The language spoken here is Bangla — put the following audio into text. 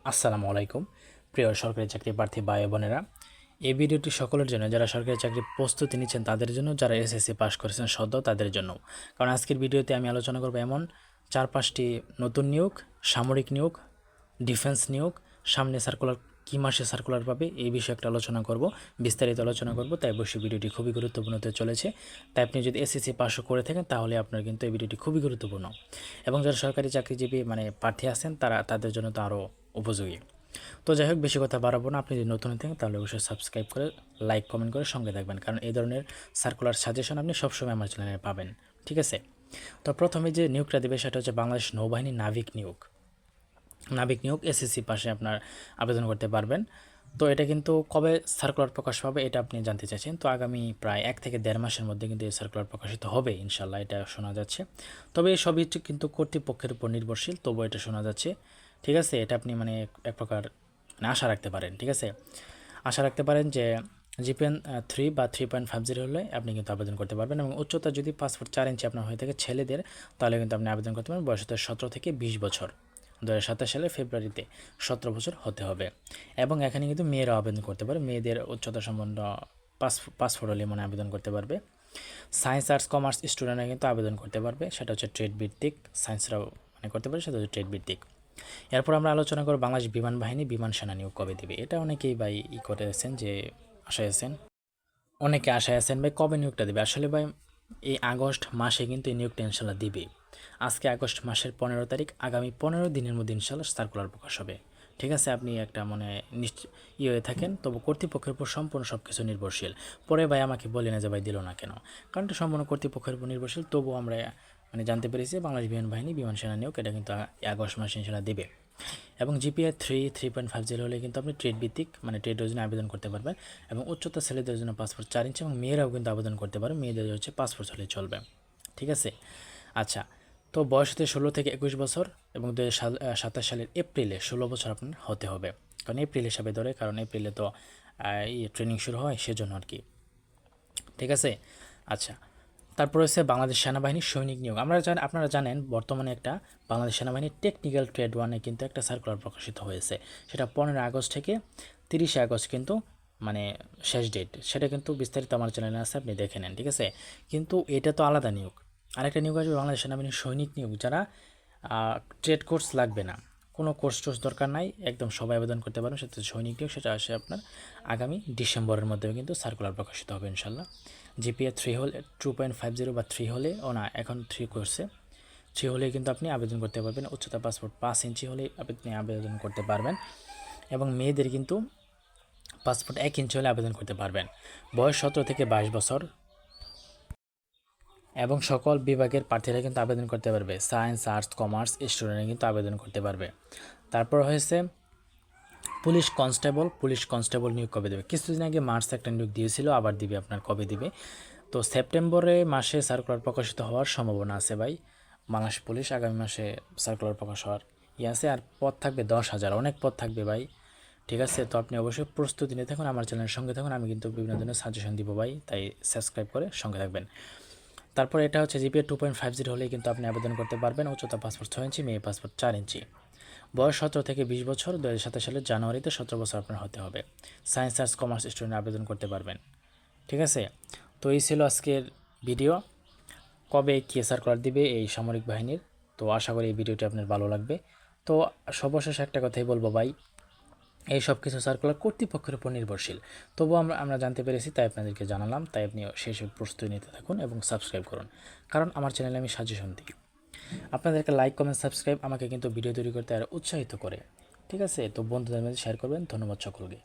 আসসালামু আলাইকুম প্রিয় সরকারি চাকরি প্রার্থী ভাই বোনেরা। এই ভিডিওটি সকলের জন্য যারা সরকারি চাকরির প্রস্তুতি নিচ্ছেন তাদের জন্য, যারা এসএসসি পাস করেছেন সদ্য তাদের জন্য। কারণ আজকের ভিডিওতে আমি আলোচনা করব এমন 4-5টি নতুন নিয়োগ, সামরিক নিয়োগ, ডিফেন্স নিয়োগ, সামনে সার্কুলার কী মাসে সার্কুলার পাবে এই বিষয়ে একটা আলোচনা করব, বিস্তারিত আলোচনা করব। তাই অবশ্যই ভিডিওটি খুবই গুরুত্বপূর্ণ হতে চলেছে। তাই আপনি যদি এসএসসি পাসও করে থাকেন তাহলে আপনার কিন্তু এই ভিডিওটি খুবই গুরুত্বপূর্ণ, এবং যারা সরকারি চাকরিজীবী প্রার্থী আছেন তাদের জন্য তো আরও উপযোগী। তো যাই হোক, বেশি কথা বাড়াবো না। আপনি যদি নতুন হয়ে থাকেন তাহলে অবশ্যই সাবস্ক্রাইব করে লাইক কমেন্ট করে সঙ্গে থাকবেন, কারণ এই ধরনের সার্কুলার সাজেশন আপনি সবসময় আমার চ্যানেলে পাবেন। ঠিক আছে, তো প্রথমে যে নিয়োগটা দেবে সেটা হচ্ছে বাংলাদেশ নৌবাহিনী নাবিক নিয়োগ। নাবিক নিয়োগ এসএসসি পাশে আপনার আবেদন করতে পারবেন। তো এটা কিন্তু কবে সার্কুলার প্রকাশ পাবে এটা আপনি জানতে চাইছেন। তো আগামী প্রায় 1 থেকে 1.5 মাসের মধ্যে কিন্তু এই সার্কুলার প্রকাশিত হবে ইনশাল্লাহ, এটা শোনা যাচ্ছে। তবে এই সবই কিন্তু কর্তৃপক্ষের উপর নির্ভরশীল, তবু এটা শোনা যাচ্ছে। ঠিক আছে, এটা আপনি এক প্রকার আশা রাখতে পারেন। ঠিক আছে, আশা রাখতে পারেন যে জিপিএন 3 বা 3.50 হলে আপনি কিন্তু আবেদন করতে পারবেন, এবং উচ্চতা যদি 5 ফুট 4 ইঞ্চি আপনার হয়ে থাকে ছেলেদের, তাহলে কিন্তু আপনি আবেদন করতে পারেন। বয়স হতে 17 থেকে 20 বছর, 2027 সালের ফেব্রুয়ারিতে 17 বছর হতে হবে। এবং এখানে কিন্তু মেয়েরা আবেদন করতে পারে, মেয়েদের উচ্চতা সম্বন্ধ 5 ফুট হলে আবেদন করতে পারবে। সায়েন্স আর্টস কমার্স স্টুডেন্টরা কিন্তু আবেদন করতে পারবে, সেটা হচ্ছে ট্রেড ভিত্তিক। সায়েন্সরাও করতে পারে, সেটা হচ্ছে ট্রেড ভিত্তিক। এরপর আমরা আলোচনা করব বাংলাদেশ বিমান বাহিনী বিমান সেনা নিয়োগ কবে দিবে। এটা অনেকেই ভাই করেছেন যে আশায় আছেন, অনেকে আশায় আছেন ভাই কবে নিয়োগটা দেবে। আসলে ভাই এই আগস্ট মাসে কিন্তু এই নিয়োগটা ইনশাল্লাহ দিবে। আজকে আগস্ট মাসের 15 তারিখ, আগামী 15 দিনের মধ্যে ইনশাল্লাহ সার্কুলার প্রকাশ হবে। ঠিক আছে, আপনি একটা হয়ে থাকেন, তবু কর্তৃপক্ষের উপর সম্পূর্ণ সব কিছু নির্ভরশীল। পরে ভাই আমাকে বলে না যে ভাই দিল না কেন, কারণ এটা সম্পূর্ণ কর্তৃপক্ষের উপর নির্ভরশীল। তবু আমরা জানতে পেরেছি বাংলাদেশ বিমান বাহিনী বিমান সেনা নিয়োগ এটা কিন্তু আগস্ট মাসে ইনশাল্লাহ দেবে। এবং জিপিএ 3.50 হলে কিন্তু আপনি ট্রেড ভিত্তিক ট্রেডের জন্য আবেদন করতে পারবেন। এবং উচ্চতা ছেলেদের জন্য 5 ফুট 4 ইঞ্চি, এবং মেয়েরাও কিন্তু আবেদন করতে পারে, মেয়েদের হচ্ছে 5 ফুট হলে চলবে। ঠিক আছে, আচ্ছা। তো বয়স হতে 16 থেকে 21 বছর, এবং 2027 সালের এপ্রিলে 16 বছর আপনার হতে হবে। কারণ এপ্রিল হিসাবে ধরে, কারণ এপ্রিলে তো ট্রেনিং শুরু হয় সেজন্য আর কি। ঠিক আছে, আচ্ছা। তারপর হচ্ছে বাংলাদেশ সেনাবাহিনীর সৈনিক নিয়োগ। আপনারা জানেন বর্তমানে একটা বাংলাদেশ সেনাবাহিনীর টেকনিক্যাল ট্রেড 1-এ কিন্তু একটা সার্কুলার প্রকাশিত হয়েছে। সেটা 15 আগস্ট থেকে 30 আগস্ট কিন্তু শেষ ডেট। সেটা কিন্তু বিস্তারিত আমার চ্যানেলে আছে, আপনি দেখে নেন। ঠিক আছে, কিন্তু এটা তো আলাদা নিয়োগ। আরেকটা নিয়োগ আসবে বাংলাদেশ সেনাবাহিনীর সৈনিক নিয়োগ, যারা ট্রেড কোর্স লাগবে না, কোনো কোর্স টোর্স দরকার নাই, একদম সবাই আবেদন করতে পারেন। সেটা সৈনিক নিয়োগ, সেটা আসে আপনার আগামী ডিসেম্বরের মধ্যে কিন্তু সার্কুলার প্রকাশিত হবে ইনশাল্লাহ। জিপিএ 3 হলে 2.50 বা 3 হলে এখন 3 করছে, 3 হলে কিন্তু আপনি আবেদন করতে পারবেন। উচ্চতা 5 ফুট 5 ইঞ্চি হলে আপনি আবেদন করতে পারবেন। এবং মেয়েদের কিন্তু 5 ফুট 1 ইঞ্চি হলে আবেদন করতে পারবেন। বয়স 17 থেকে 22 বছর, এবং সকল বিভাগের প্রার্থীরা কিন্তু আবেদন করতে পারবে। সায়েন্স আর্টস কমার্স স্টুডেন্টরা কিন্তু আবেদন করতে পারবে। তারপর হয়েছে পুলিশ কনস্টেবল নিয়োগ কবে দেবে। কিছুদিন আগে মার্চে একটা নিয়োগ দিয়েছিল, আবার দিবে, আপনার কবে দিবে। তো সেপ্টেম্বরে মাসে সার্কুলার প্রকাশিত হওয়ার সম্ভাবনা আছে ভাই। বাংলাদেশ পুলিশ আগামী মাসে সার্কুলার প্রকাশ হওয়ার আছে। আর পদ থাকবে 10,000, অনেক পদ থাকবে ভাই। ঠিক আছে, তো আপনি অবশ্যই প্রস্তুতি নিয়ে থাকুন, আমার চ্যানেলের সঙ্গে থাকুন। আমি কিন্তু বিভিন্ন ধরনের সাজেশন দিব ভাই, তাই সাবস্ক্রাইব করে সঙ্গে থাকবেন। তারপর এটা হচ্ছে জিপিএ 2.50 হলেই কিন্তু আপনি আবেদন করতে পারবেন। উচ্চতা 5 ফুট 6 ইঞ্চি, মেয়ে 5 ফুট 4 ইঞ্চি। বয়স 17 থেকে 20 বছর, 2027 সালের জানুয়ারিতে 17 বছর আপনার হতে হবে। সায়েন্স আর্টস কমার্স স্টুডেন্ট আবেদন করতে পারবেন। ঠিক আছে, তো এই ছিল আজকের ভিডিও। কবে কী সার্কুলার দিবে এই সামরিক বাহিনীর, তো আশা করি এই ভিডিওটি আপনার ভালো লাগবে। তো সর্বশেষ একটা কথাই বলবো ভাই, এই সব কিছু সার্কুলার কর্তৃপক্ষের উপর নির্ভরশীল। তবুও আমরা জানতে পেরেছি, তাই আপনাদেরকে জানালাম। তাই আপনি সেই সব প্রস্তুতি নিতে থাকুন এবং সাবস্ক্রাইব করুন, কারণ আমার চ্যানেলে আমি সাজেশন দিই। আপনাদেরকে লাইক কমেন্ট সাবস্ক্রাইব আমাকে কিন্তু ভিডিও তৈরি করতে আর উৎসাহিত করে। ঠিক আছে, তো বন্ধুদের মধ্যে শেয়ার করবেন। ধন্যবাদ সকলকে।